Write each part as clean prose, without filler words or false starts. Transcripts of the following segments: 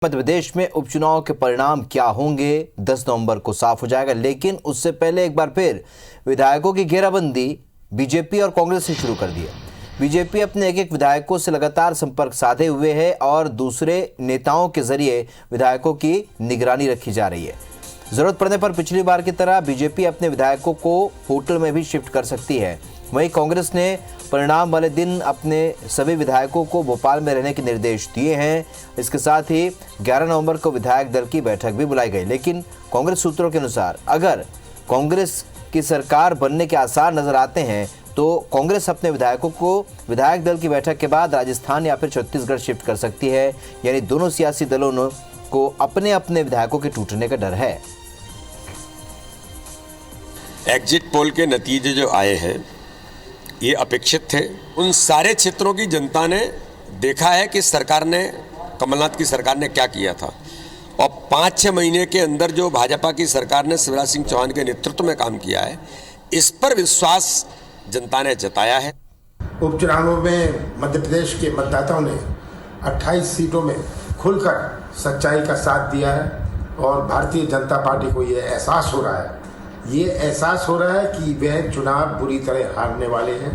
मध्य प्रदेश में उपचुनाव के परिणाम क्या होंगे 10 नवंबर को साफ हो जाएगा, लेकिन उससे पहले एक बार फिर विधायकों की घेराबंदी बीजेपी और कांग्रेस ने शुरू कर दी है। बीजेपी अपने एक विधायकों से लगातार संपर्क साधे हुए है और दूसरे नेताओं के जरिए विधायकों की निगरानी रखी जा रही है। जरूरत पड़ने पर पिछली बार की तरह बीजेपी अपने विधायकों को होटल में भी शिफ्ट कर सकती है। वहीं कांग्रेस ने परिणाम वाले दिन अपने सभी विधायकों को भोपाल में रहने के निर्देश दिए हैं। इसके साथ ही 11 नवंबर को विधायक दल की बैठक भी बुलाई गई, लेकिन कांग्रेस सूत्रों के अनुसार अगर कांग्रेस की सरकार बनने के आसार नजर आते हैं तो कांग्रेस अपने विधायकों को विधायक दल की बैठक के बाद राजस्थान या फिर छत्तीसगढ़ शिफ्ट कर सकती है। यानी दोनों सियासी दलों को अपने अपने विधायकों के टूटने का डर है। एग्जिट पोल के नतीजे जो आए हैं ये अपेक्षित थे। उन सारे क्षेत्रों की जनता ने देखा है कि सरकार ने, कमलनाथ की सरकार ने क्या किया था, और 5-6 महीने के अंदर जो भाजपा की सरकार ने शिवराज सिंह चौहान के नेतृत्व में काम किया है, इस पर विश्वास जनता ने जताया है। उपचुनावों में मध्य प्रदेश के मतदाताओं ने 28 सीटों में खुलकर सच्चाई का साथ दिया है और भारतीय जनता पार्टी को ये एहसास हो रहा है कि वह चुनाव बुरी तरह हारने वाले हैं।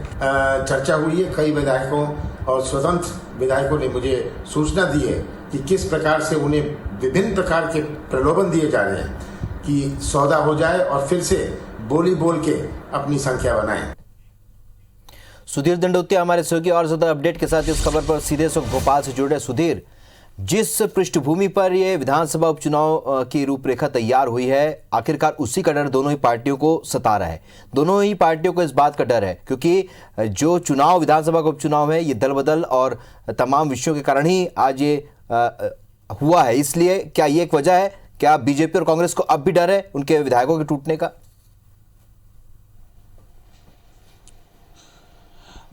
चर्चा हुई है, कई विधायकों और स्वतंत्र विधायकों ने मुझे सूचना दी है कि किस प्रकार से उन्हें विभिन्न प्रकार के प्रलोभन दिए जा रहे हैं कि सौदा हो जाए और फिर से बोली बोल के अपनी संख्या बनाएं। सुधीर दंडोतिया हमारे सहयोगी और ज्यादा अपडेट के साथ इस खबर पर सीधे भोपाल से जुड़े। सुधीर, जिस पृष्ठभूमि पर ये विधानसभा उपचुनाव की रूपरेखा तैयार हुई है, आखिरकार उसी का डर दोनों ही पार्टियों को सता रहा है। दोनों ही पार्टियों को इस बात का डर है क्योंकि जो चुनाव विधानसभा का उपचुनाव है ये दल बदल और तमाम विषयों के कारण ही आज ये हुआ है। इसलिए क्या ये एक वजह है? क्या बीजेपी और कांग्रेस को अब भी डर है उनके विधायकों के टूटने का?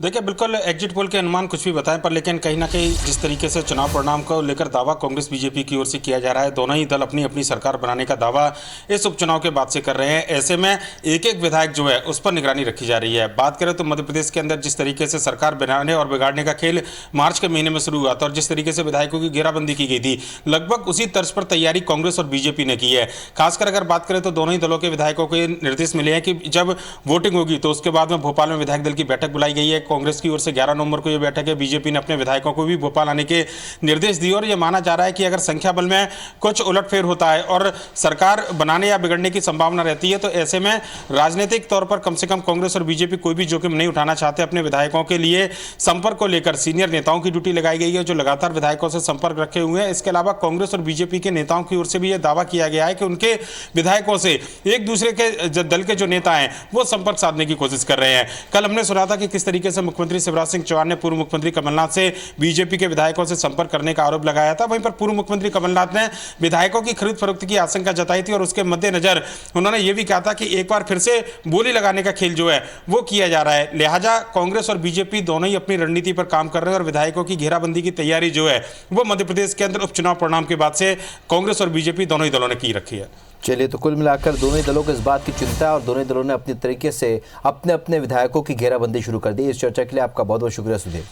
देखिए, बिल्कुल एग्जिट पोल के अनुमान कुछ भी बताएं, पर लेकिन कहीं ना कहीं जिस तरीके से चुनाव परिणाम को लेकर दावा कांग्रेस बीजेपी की ओर से किया जा रहा है, दोनों ही दल अपनी अपनी सरकार बनाने का दावा इस उपचुनाव के बाद से कर रहे हैं। ऐसे में एक एक विधायक जो है उस पर निगरानी रखी जा रही है। बात करें तो मध्य प्रदेश के अंदर जिस तरीके से सरकार बनाने और बिगाड़ने का खेल मार्च के महीने में शुरू हुआ था और जिस तरीके से विधायकों की घेराबंदी की गई थी, लगभग उसी तर्ज पर तैयारी कांग्रेस और बीजेपी ने की है। खासकर अगर बात करें तो दोनों ही दलों के विधायकों को निर्देश मिले हैं कि जब वोटिंग होगी तो उसके बाद में भोपाल में विधायक दल की बैठक बुलाई गई है। कांग्रेस की ओर से 11 नवंबर को यह बैठक है। बीजेपी ने अपने विधायकों को भी भोपाल आने के निर्देश दिए और यह माना जा रहा है कि अगर संख्या बल में कुछ उलटफेर होता है और सरकार बनाने या बिगड़ने की संभावना रहती है तो ऐसे में राजनीतिक तौर पर कम से कम कांग्रेस और बीजेपी कोई भी जोखिम नहीं उठाना चाहते। अपने विधायकों के लिए संपर्क को लेकर सीनियर नेताओं की ड्यूटी लगाई गई है जो लगातार विधायकों से संपर्क रखे हुए हैं। इसके अलावा कांग्रेस और बीजेपी के नेताओं की ओर से भी यह दावा किया गया है कि उनके विधायकों से एक दूसरे के दल के जो नेता हैं वो संपर्क साधने की कोशिश कर रहे हैं। कल हमने सुना था कि किस तरीके से मुख्यमंत्री शिवराज सिंह चौहान ने पूर्व मुख्यमंत्री कमलनाथ से बीजेपी के विधायकों से संपर्क करने का आरोप लगाया था। वहीं पर पूर्व मुख्यमंत्री कमलनाथ ने विधायकों की खरीद फरोख्त की आशंका जताई थी और उसके मद्देनजर उन्होंने यह भी कहा था कि एक बार फिर से बोली लगाने का खेल जो है वो किया जा रहा है। लिहाजा कांग्रेस और बीजेपी दोनों ही अपनी रणनीति पर काम कर रहे हैं और विधायकों की घेराबंदी की तैयारी जो है वो मध्य प्रदेश के अंदर उपचुनाव परिणाम के बाद से कांग्रेस और बीजेपी दोनों ही दलों ने की रखी है। चलिए, तो कुल मिलाकर दोनों ही दलों को इस बात की चिंता है और दोनों ही दलों ने अपने तरीके से अपने अपने विधायकों की घेराबंदी शुरू कर दी। इस चर्चा के लिए आपका बहुत बहुत शुक्रिया सुधीर।